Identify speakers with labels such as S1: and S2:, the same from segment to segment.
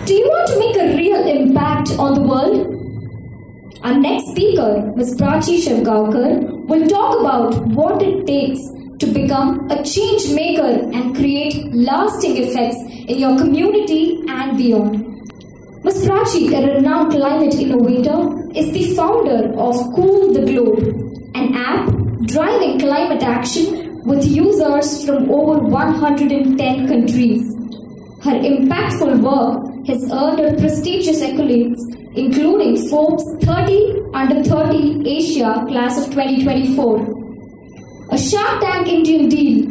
S1: Do you want to make a real impact on the world? Our next speaker, Ms. Prachi Shivgaonkar, will talk about what it takes to become a change maker and create lasting effects in your community and beyond. Ms. Prachi, a renowned climate innovator, is the founder of Cool the Globe, an app driving climate action with users from over 110 countries. Her impactful work has earned her prestigious accolades, including Forbes 30 Under 30 Asia Class of 2024, a Shark Tank Indian deal,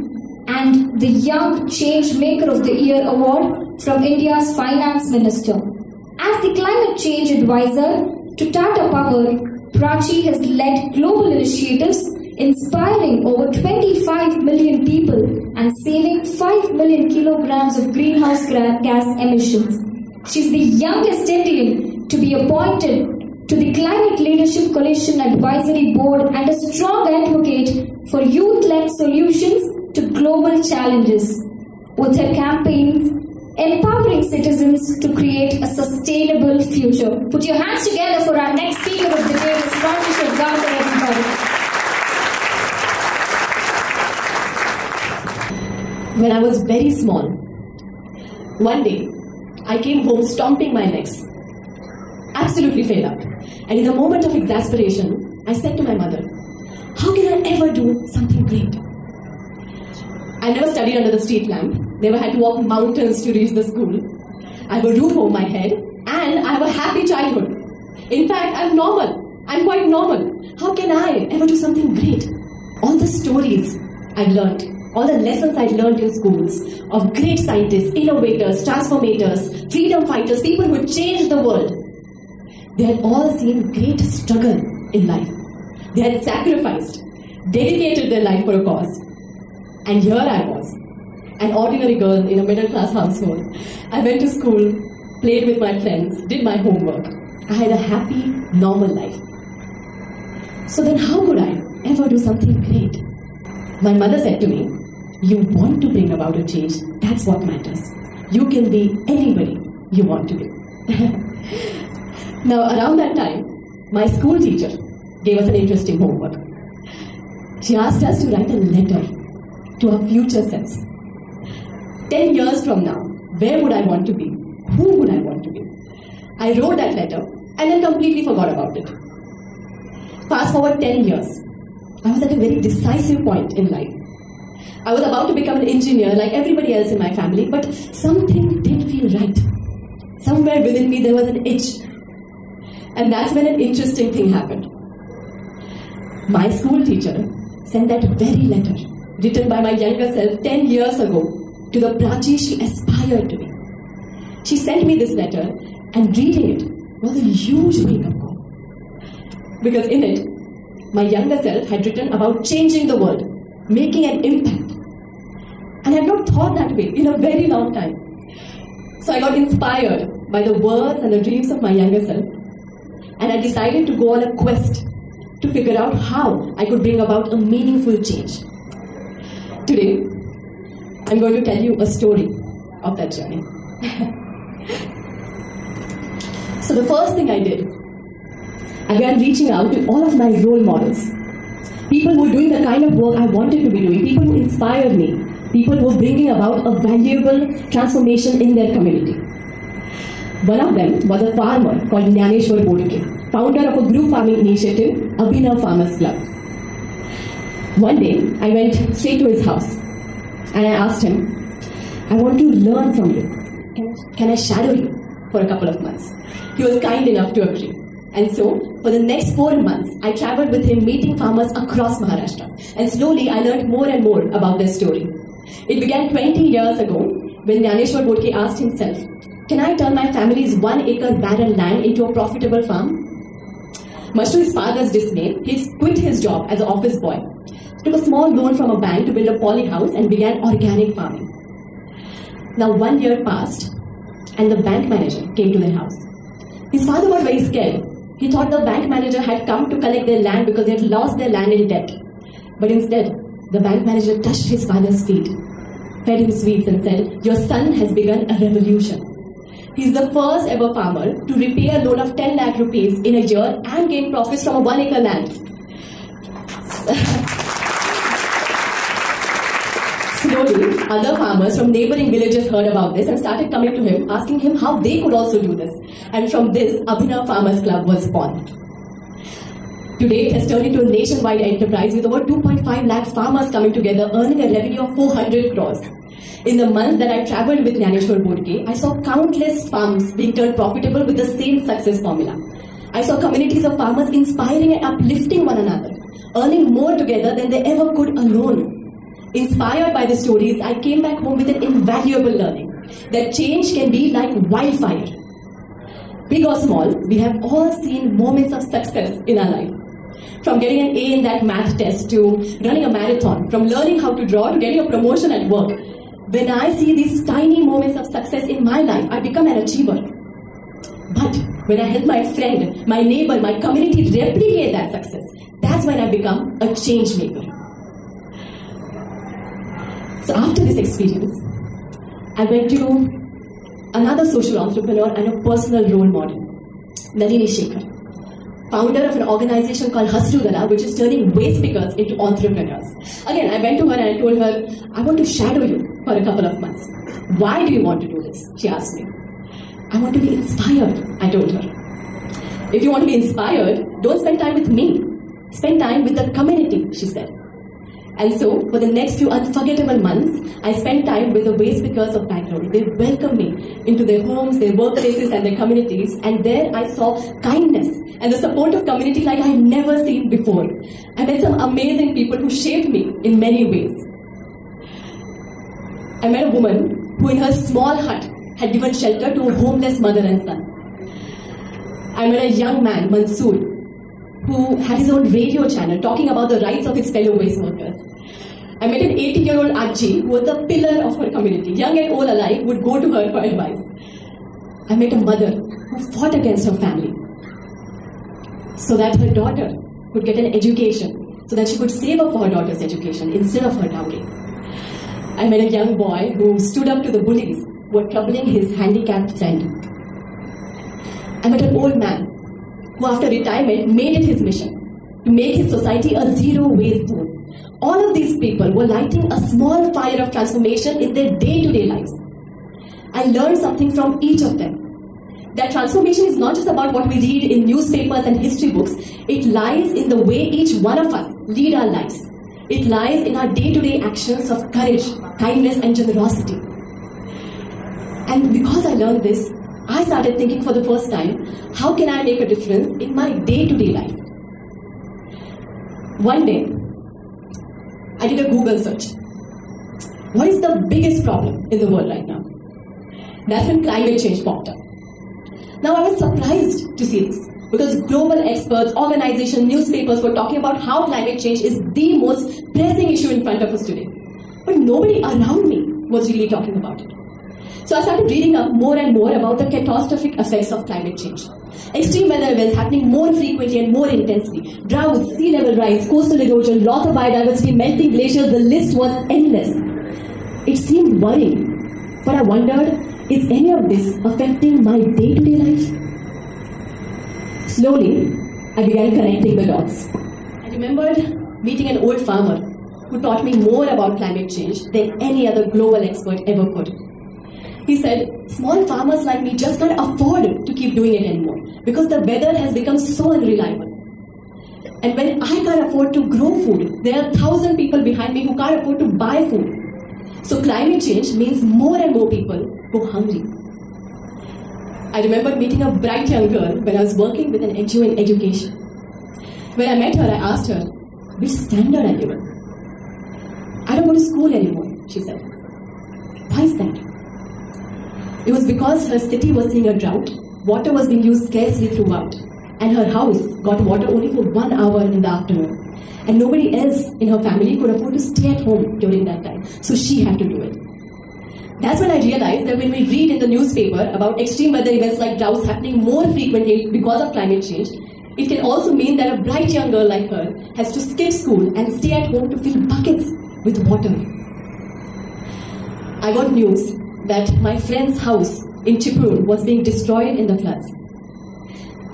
S1: and the Young Change Maker of the Year award from India's Finance Minister. As the climate change advisor to Tata Power, Prachi has led global initiatives inspiring over 25 million people and saving 5 million kilograms of greenhouse gas emissions. She is the youngest Indian to be appointed to the Climate Leadership Coalition Advisory Board and a strong advocate for youth-led solutions to global challenges, with her campaigns empowering citizens to create a sustainable future. Put your hands together for our next speaker of the day, Ms. Prachi Shivgaonkar, everybody.
S2: When I was very small, one day I came home stomping my legs, absolutely fed up. And in a moment of exasperation, I said to my mother, how can I ever do something great? I never studied under the street lamp, never had to walk mountains to reach the school. I have a roof over my head and I have a happy childhood. In fact, I'm normal. I'm quite normal. How can I ever do something great? All the stories I've learned, all the lessons I learned in schools of great scientists, innovators, transformators, freedom fighters, people who changed the world, they had all seen great struggle in life. They had sacrificed, dedicated their life for a cause. And here I was, an ordinary girl in a middle-class household. I went to school, played with my friends, did my homework. I had a happy, normal life. So then how could I ever do something great? My mother said to me, you want to bring about a change, that's what matters. You can be anybody you want to be. Now, around that time, my school teacher gave us an interesting homework. She asked us to write a letter to our future selves. 10 years from now, where would I want to be? Who would I want to be? I wrote that letter and then completely forgot about it. Fast forward 10 years, I was at a very decisive point in life. I was about to become an engineer like everybody else in my family, but something didn't feel right. Somewhere within me there was an itch. And that's when an interesting thing happened. My school teacher sent that very letter, written by my younger self 10 years ago, to the Prachi she aspired to be. She sent me this letter, and reading it was a huge wake-up call. Because in it, my younger self had written about changing the world, making an impact. And I had not thought that way in a very long time. So I got inspired by the words and the dreams of my younger self. And I decided to go on a quest to figure out how I could bring about a meaningful change. Today, I'm going to tell you a story of that journey. So the first thing I did, I began reaching out to all of my role models. People who were doing the kind of work I wanted to be doing, people who inspired me, people who were bringing about a valuable transformation in their community. One of them was a farmer called Gyaneshwar Bodke, founder of a group farming initiative, Abhinav Farmers Club. One day, I went straight to his house and I asked him, I want to learn from you. Can I shadow you for a couple of months? He was kind enough to agree. And so, for the next 4 months, I traveled with him meeting farmers across Maharashtra. And slowly, I learned more and more about their story. It began 20 years ago when Gyaneshwar Bodke asked himself, can I turn my family's 1-acre barren land into a profitable farm? Much to his father's dismay, he quit his job as an office boy, took a small loan from a bank to build a poly house and began organic farming. Now 1 year passed and the bank manager came to their house. His father was very scared. He thought the bank manager had come to collect their land because they had lost their land in debt. But instead, the bank manager touched his father's feet, fed him sweets and said, your son has begun a revolution. He's the first ever farmer to repay a loan of 10 lakh rupees in a year and gain profits from a 1 acre land. Slowly, other farmers from neighboring villages heard about this and started coming to him, asking him how they could also do this. And from this, Abhinav Farmers Club was born. Today, it has turned into a nationwide enterprise with over 2.5 lakh farmers coming together, earning a revenue of 400 crores. In the months that I travelled with Jnaneshwar Bodke, I saw countless farms being turned profitable with the same success formula. I saw communities of farmers inspiring and uplifting one another, earning more together than they ever could alone. Inspired by the stories, I came back home with an invaluable learning that change can be like wildfire. Big or small, we have all seen moments of success in our life. From getting an A in that math test to running a marathon, from learning how to draw to getting a promotion at work. When I see these tiny moments of success in my life, I become an achiever. But when I help my friend, my neighbor, my community replicate that success, that's when I become a change maker. So after this experience, I went to another social entrepreneur and a personal role model, Nalini Shekhar, founder of an organization called Hasrudala, which is turning waste pickers into entrepreneurs. Again, I went to her and I told her, I want to shadow you for a couple of months. Why do you want to do this? She asked me. I want to be inspired, I told her. If you want to be inspired, don't spend time with me. Spend time with the community, she said. And so, for the next few unforgettable months, I spent time with the waste pickers of Bangalore. They welcomed me into their homes, their workplaces, and their communities. And there I saw kindness and the support of community like I had never seen before. I met some amazing people who shaped me in many ways. I met a woman who in her small hut had given shelter to a homeless mother and son. I met a young man, Mansoor, who had his own radio channel talking about the rights of his fellow waste workers. I met an 80-year-old Aji who was the pillar of her community. Young and old alike would go to her for advice. I met a mother who fought against her family so that her daughter could get an education, so that she could save up for her daughter's education instead of her dowry. I met a young boy who stood up to the bullies who were troubling his handicapped friend. I met an old man who after retirement made it his mission to make his society a zero-waste zone. All of these people were lighting a small fire of transformation in their day-to-day lives. I learned something from each of them. That transformation is not just about what we read in newspapers and history books. It lies in the way each one of us lead our lives. It lies in our day-to-day actions of courage, kindness, and generosity. And because I learned this, I started thinking for the first time, how can I make a difference in my day-to-day life? One day, I did a Google search. What is the biggest problem in the world right now? That's when climate change popped up. Now I was surprised to see this because global experts, organizations, newspapers were talking about how climate change is the most pressing issue in front of us today. But nobody around me was really talking about it. So I started reading up more and more about the catastrophic effects of climate change. Extreme weather events happening more frequently and more intensely. Droughts, sea level rise, coastal erosion, loss of biodiversity, melting glaciers, the list was endless. It seemed worrying, but I wondered, is any of this affecting my day-to-day life? Slowly, I began connecting the dots. I remembered meeting an old farmer who taught me more about climate change than any other global expert ever could. He said, small farmers like me just can't afford to keep doing it anymore because the weather has become so unreliable. And when I can't afford to grow food, there are 1,000 people behind me who can't afford to buy food. So climate change means more and more people go hungry. I remember meeting a bright young girl when I was working with an NGO in education. When I met her, I asked her, which standard are you in? I don't go to school anymore, she said. Why is that? It was because her city was seeing a drought, water was being used scarcely throughout, and her house got water only for 1 hour in the afternoon. And nobody else in her family could afford to stay at home during that time, so she had to do it. That's when I realized that when we read in the newspaper about extreme weather events like droughts happening more frequently because of climate change, it can also mean that a bright young girl like her has to skip school and stay at home to fill buckets with water. I got news that my friend's house in Chiprun was being destroyed in the floods.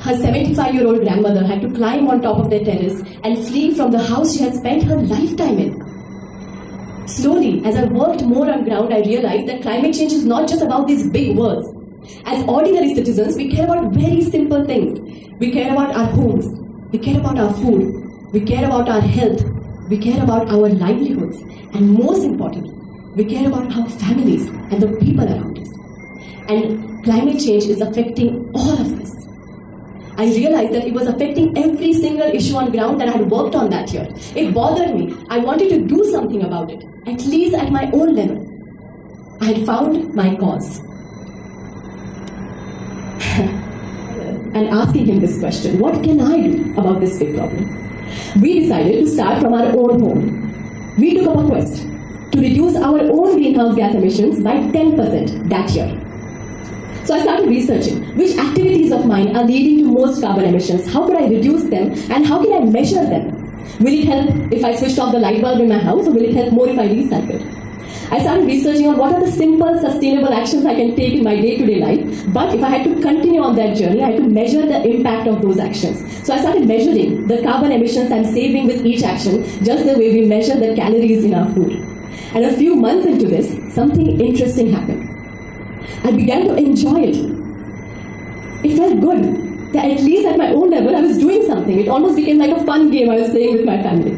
S2: Her 75-year-old grandmother had to climb on top of their terrace and flee from the house she had spent her lifetime in. Slowly, as I worked more on ground, I realized that climate change is not just about these big words. As ordinary citizens, we care about very simple things. We care about our homes. We care about our food. We care about our health. We care about our livelihoods. And most importantly, we care about our families and the people around us. And climate change is affecting all of this. I realized that it was affecting every single issue on ground that I had worked on that year. It bothered me. I wanted to do something about it, at least at my own level. I had found my cause. And asking him this question, what can I do about this big problem? We decided to start from our own home. We took up a quest to reduce our own greenhouse gas emissions by 10% that year. So I started researching which activities of mine are leading to most carbon emissions, how could I reduce them, and how can I measure them? Will it help if I switched off the light bulb in my house, or will it help more if I recycle? I started researching on what are the simple, sustainable actions I can take in my day-to-day life, but if I had to continue on that journey, I had to measure the impact of those actions. So I started measuring the carbon emissions I'm saving with each action, just the way we measure the calories in our food. And a few months into this, something interesting happened. I began to enjoy it. It felt good that at least at my own level I was doing something. It almost became like a fun game I was playing with my family.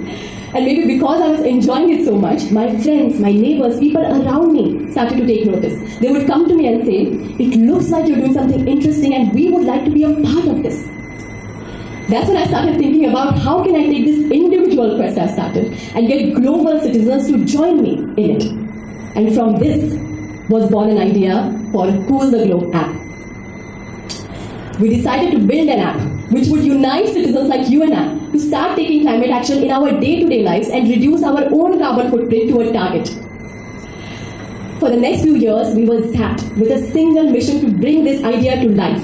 S2: And maybe because I was enjoying it so much, my friends, my neighbors, people around me started to take notice. They would come to me and say, it looks like you're doing something interesting and we would like to be a part of this. That's when I started thinking about how can I take this individual quest I've started and get global citizens to join me in it. And from this was born an idea for Cool the Globe app. We decided to build an app which would unite citizens like you and I to start taking climate action in our day-to-day lives and reduce our own carbon footprint to a target. For the next few years, we were zapped with a single mission to bring this idea to life.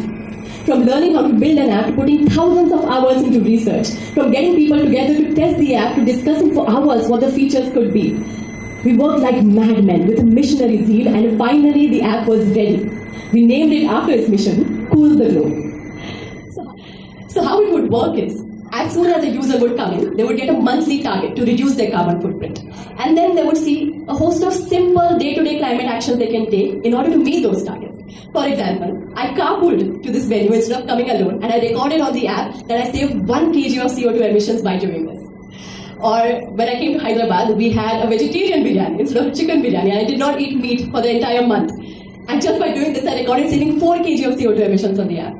S2: From learning how to build an app to putting thousands of hours into research, from getting people together to test the app to discussing for hours what the features could be. We worked like madmen with a missionary zeal, and finally the app was ready. We named it after its mission, Cool the Globe. So how it would work is, as soon as a user would come in, they would get a monthly target to reduce their carbon footprint. And then they would see a host of simple day-to-day climate actions they can take in order to meet those targets. For example, I carpooled to this venue instead of coming alone, and I recorded on the app that I saved 1 kg of CO2 emissions by doing this. Or when I came to Hyderabad, we had a vegetarian biryani instead of chicken biryani, and I did not eat meat for the entire month. And just by doing this, I recorded saving 4 kg of CO2 emissions on the app.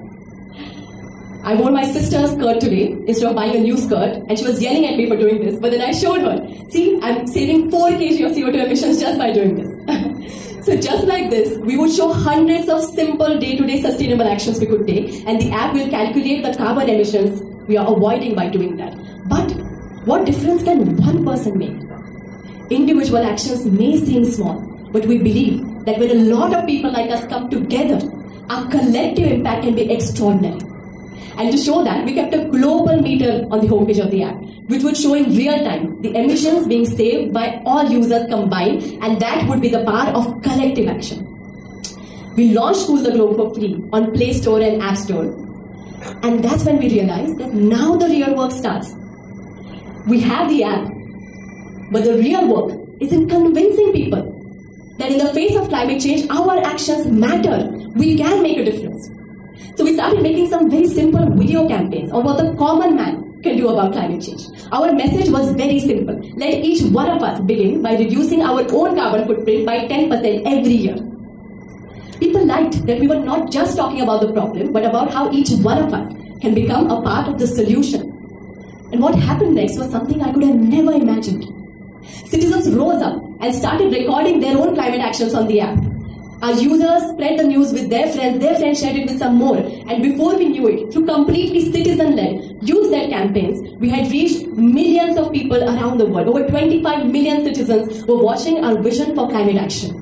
S2: I wore my sister's skirt today instead of buying a new skirt, and she was yelling at me for doing this, but then I showed her, see, I'm saving 4 kg of CO2 emissions just by doing this. So just like this, we would show hundreds of simple day-to-day sustainable actions we could take, and the app will calculate the carbon emissions we are avoiding by doing that. But what difference can one person make? Individual actions may seem small, but we believe that when a lot of people like us come together, our collective impact can be extraordinary. And to show that, we kept a global meter on the homepage of the app, which would show in real time the emissions being saved by all users combined, and that would be the power of collective action. We launched Cool the Globe for free on Play Store and App Store. And that's when we realized that now the real work starts. We have the app, but the real work is in convincing people that in the face of climate change, our actions matter. We can make a difference. So we started making some very simple video campaigns on what the common man can do about climate change. Our message was very simple. Let each one of us begin by reducing our own carbon footprint by 10% every year. People liked that we were not just talking about the problem, but about how each one of us can become a part of the solution. And what happened next was something I could have never imagined. Citizens rose up and started recording their own climate actions on the app. Our users spread the news with their friends shared it with some more, and before we knew it, through completely citizen-led, youth-led campaigns, we had reached millions of people around the world. Over 25 million citizens were watching our vision for climate action.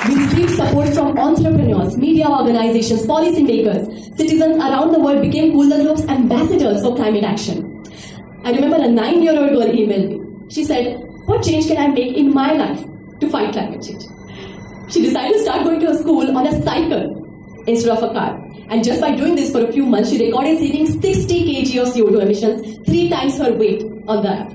S2: We received support from entrepreneurs, media organizations, policymakers. Citizens around the world became Cool the Globe's ambassadors for climate action. I remember a 9-year-old girl emailed me. She said, what change can I make in my life to fight climate change? She decided to start going to a school on a cycle instead of a car. And just by doing this for a few months, she recorded saving 60 kg of CO2 emissions, 3 times her weight on the app.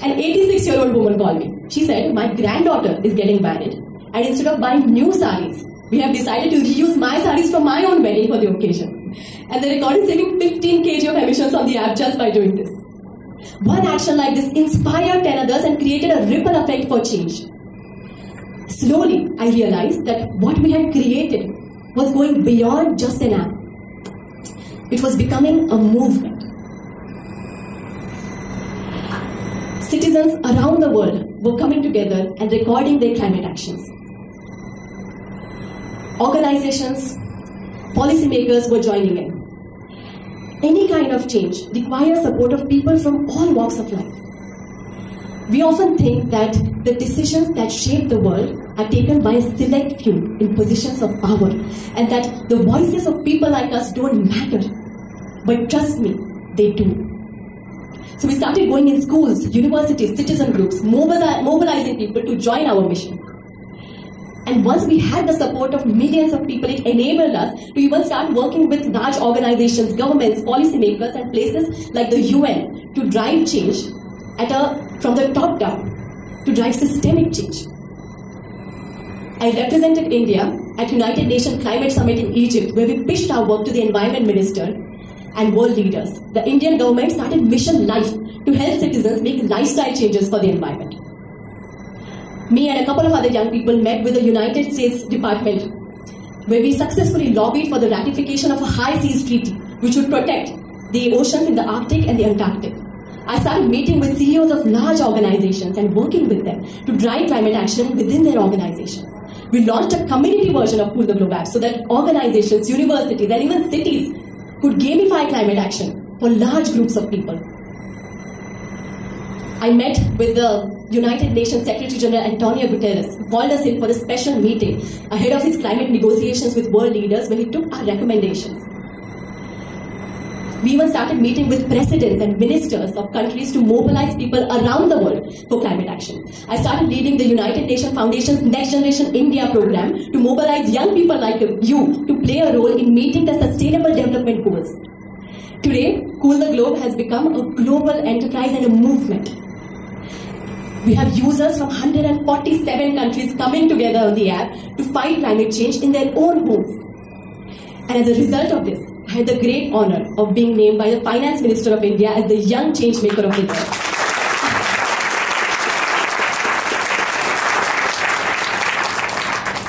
S2: An 86-year-old woman called me. She said, my granddaughter is getting married, and instead of buying new saris, we have decided to reuse my saris from my own wedding for the occasion. And they recorded saving 15 kg of emissions on the app just by doing this. One action like this inspired 10 others and created a ripple effect for change. Slowly, I realized that what we had created was going beyond just an app. It was becoming a movement. Citizens around the world were coming together and recording their climate actions. Organizations, policymakers were joining in. Any kind of change requires support of people from all walks of life. We often think that the decisions that shape the world are taken by a select few in positions of power, and that the voices of people like us don't matter. But trust me, they do. So we started going in schools, universities, citizen groups, mobilizing people to join our mission. And once we had the support of millions of people, it enabled us to even start working with large organizations, governments, policymakers, and places like the UN to drive change from the top down, to drive systemic change. I represented India at United Nations Climate Summit in Egypt, where we pitched our work to the Environment Minister and world leaders. The Indian government started Mission Life to help citizens make lifestyle changes for the environment. Me and a couple of other young people met with the United States Department, where we successfully lobbied for the ratification of a high seas treaty, which would protect the oceans in the Arctic and the Antarctic. I started meeting with CEOs of large organizations and working with them to drive climate action within their organization. We launched a community version of Cool the Globe app so that organizations, universities, and even cities could gamify climate action for large groups of people. I met with the United Nations Secretary General Antonio Guterres, who called us in for a special meeting ahead of his climate negotiations with world leaders, where he took our recommendations. We even started meeting with presidents and ministers of countries to mobilize people around the world for climate action. I started leading the United Nations Foundation's Next Generation India program to mobilize young people like you to play a role in meeting the Sustainable Development Goals. Today, Cool the Globe has become a global enterprise and a movement. We have users from 147 countries coming together on the app to fight climate change in their own homes. And as a result of this, I had the great honor of being named by the Finance Minister of India as the Young Changemaker of the Year.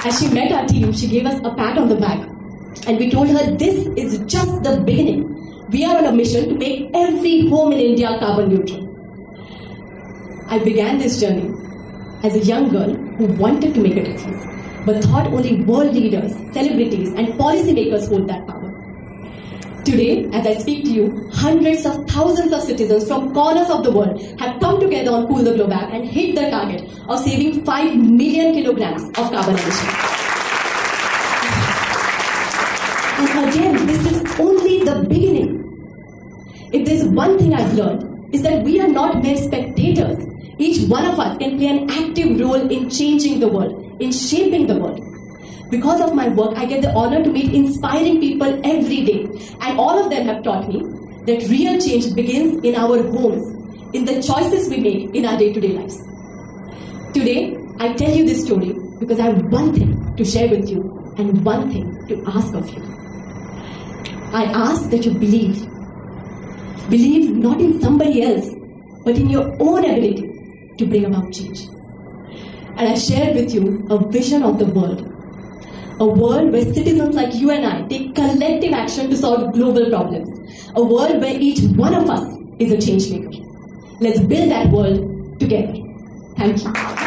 S2: As she met our team, she gave us a pat on the back. And we told her, this is just the beginning. We are on a mission to make every home in India carbon neutral. I began this journey as a young girl who wanted to make a difference, but thought only world leaders, celebrities, and policymakers hold that power. Today, as I speak to you, hundreds of thousands of citizens from corners of the world have come together on Cool the Globe app and hit the target of saving 5 million kilograms of carbon emissions. And again, this is only the beginning. If there's one thing I've learned, is that we are not mere spectators. Each one of us can play an active role in changing the world, in shaping the world. Because of my work, I get the honor to meet inspiring people every day. And all of them have taught me that real change begins in our homes, in the choices we make in our day-to-day lives. Today, I tell you this story because I have one thing to share with you and one thing to ask of you. I ask that you believe. Believe not in somebody else, but in your own ability to bring about change. And I share with you a vision of the world. A world where citizens like you and I take collective action to solve global problems. A world where each one of us is a change maker. Let's build that world together. Thank you.